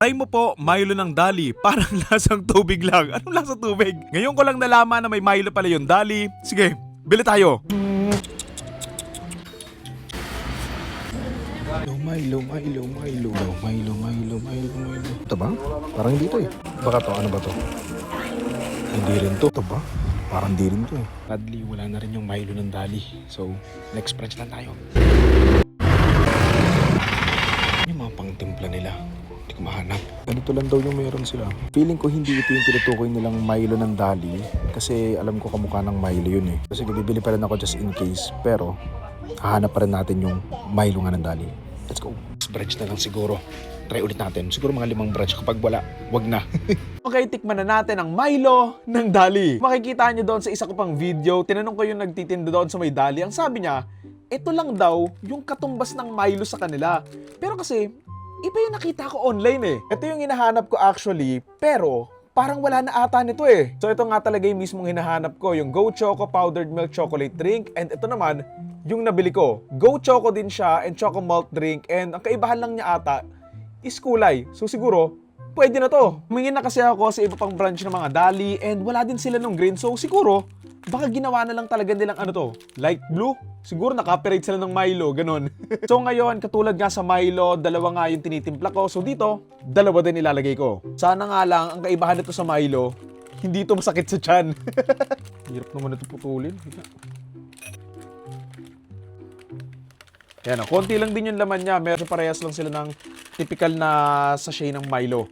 Try mo po Milo ng Dali, parang lasang tubig lang. Anong lasa tubig? Ngayon ko lang nalaman na may Milo pala yung Dali. Sige, bili tayo. Milo. Ito ba? Parang hindi to eh. Baka to, ano ba to? Hindi rin to. Ito ba? Parang hindi rin to eh. Sadly, wala na rin yung Milo ng Dali. So, next branch lang tayo. Yung mga pangtimpla nila. Hindi ko mahanap. Ganito lang daw yung meron sila. Feeling ko hindi ito yung tinutukoy nilang Milo ng Dali. Kasi alam ko kamukha ng Milo yun eh. Kasi bibili pa rin ako just in case. Pero, hahanap pa rin natin yung Milo nga ng Dali. Let's go. Next branch na lang siguro. Try ulit natin. Siguro mga 5 branch. Kapag wala, wag na. Okay, tikman na natin ang Milo ng Dali. Makikita nyo doon sa isa ko pang video, tinanong ko yung nagtitinda doon sa may Dali. Ang sabi niya, ito lang daw yung katumbas ng Milo sa kanila. Pero kasi, iba yung nakita ko online eh. Ito yung hinahanap ko actually, pero parang wala na ata nito eh. So ito nga talaga yung mismong hinahanap ko, yung Go Choco Powdered Milk Chocolate Drink. And ito naman, yung nabili ko. Go Choco din siya and Choco Malt Drink. And ang kaibahan lang niya ata is kulay. So siguro, pwede na to. Humingin na kasi ako sa iba pang branch ng mga Dali and wala din sila nung green. So siguro, baka ginawa na lang talaga nilang ano to, light blue. Siguro naka-operate sila ng Milo, ganun. So ngayon, katulad nga sa Milo, dalawa nga yung tinitimpla ko. So dito, dalawa din ilalagay ko. Sana nga lang, ang kaibahan nito sa Milo, hindi ito masakit sa tiyan. Hirap naman ito putulin. Yan o, konti lang din yung laman niya. Medyo parehas lang sila ng typical na sachet ng Milo.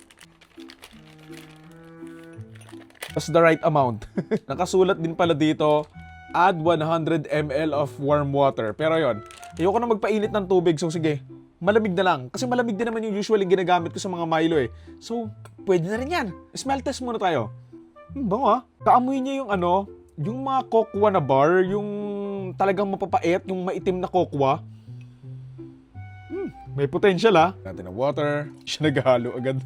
That's the right amount. Nakasulat din pala dito, add 100 ml of warm water. Pero yon, ayoko na magpainit ng tubig. So sige, malamig na lang. Kasi malamig din naman yung usually ginagamit ko sa mga Milo eh. So, pwede na rin yan. Smell test muna tayo. Bango ah. Kaamoy niya yung ano, yung mga cocoa na bar, yung talagang mapapait, yung maitim na cocoa. May potential ah. Natin ng water. Siya naghalo agad.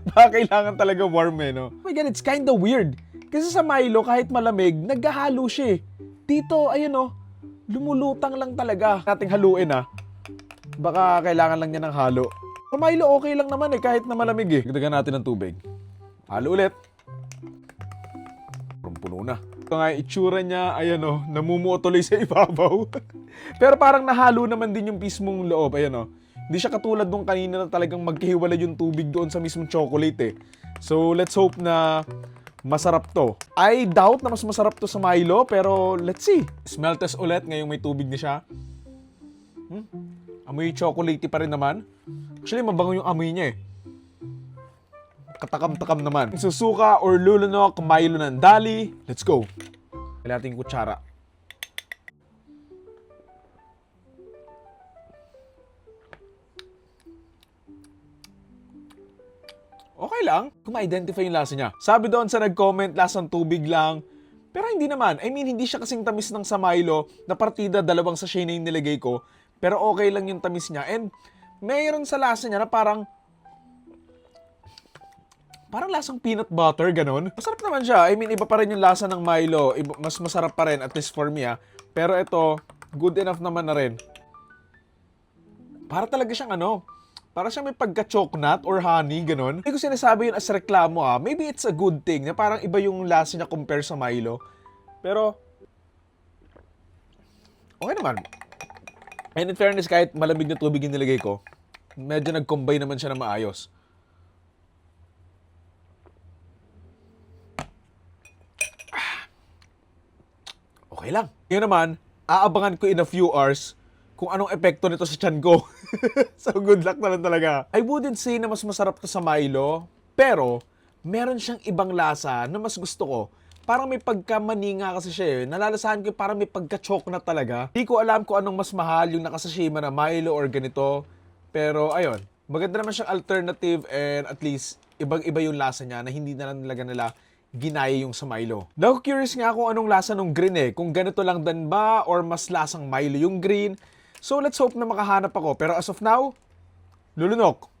Baka kailangan talaga warm eh, no? Oh my God, it's kinda weird. Kasi sa Milo, kahit malamig, naghahalo siya eh. Dito, ayun oh, lumulutang lang talaga. Nating haluin ah. Baka kailangan lang niya ng halo. Sa Milo, okay lang naman eh, kahit na malamig eh. Dagdagan natin ng tubig. Halo ulit. Puno na. Ito nga, itsura niya, ayan o, namumuo tuloy sa ibabaw. Pero parang nahalo naman din yung mismong loob, ayan o. Hindi siya katulad nung kanina na talagang magkahiwalay yung tubig doon sa mismong chocolate eh. So, let's hope na masarap to. I doubt na mas masarap to sa Milo, pero let's see. Smell test ulit, ngayong may tubig na siya. Amoy chocolatey pa rin naman. Actually, mabango yung amoy niya eh. Katakam-takam naman. Susuka or lulunok, Milo ng Dali. Let's go. Kailangan natin yung kutsara. Okay lang kung ma-identify yung lasa niya. Sabi doon sa nag-comment, lasang tubig lang. Pero hindi naman. I mean, hindi siya kasing tamis ng sa Milo na partida 2 sachet na yung nilagay ko. Pero okay lang yung tamis niya. And mayroon sa lasa niya na parang lasang peanut butter, ganun. Masarap naman siya. I mean, iba pa rin yung lasa ng Milo. Mas masarap pa rin, at least for me ah. Pero ito, good enough naman na rin. Para talaga siyang ano, para siyang may pagka-chocolate or honey, ganun. Hindi ko sinasabi yun as reklamo ah. Maybe it's a good thing na parang iba yung lasa niya compare sa Milo. Pero, okay naman. And in fairness, kahit malamig na tubig yung nilagay ko, medyo nag-combine naman siya na maayos. Okay lang. Ngayon naman, aabangan ko in a few hours kung anong epekto nito sa tiyan ko. So good luck na lang talaga. I wouldn't say na mas masarap to sa Milo, pero meron siyang ibang lasa na mas gusto ko. Parang may pagka-maninga kasi siya eh. Nalalasahan ko parang may pagka-chocolate talaga. Hindi ko alam kung anong mas mahal, yung nakasashima na Milo or ganito. Pero ayun, maganda naman siyang alternative and at least ibang-iba yung lasa niya na hindi na lang nila ginaya yung sa Milo. Now, curious nga kung anong lasa ng green eh. Kung ganito lang din ba or mas lasang Milo yung green. So, let's hope na makahanap ako. Pero as of now, lulunok.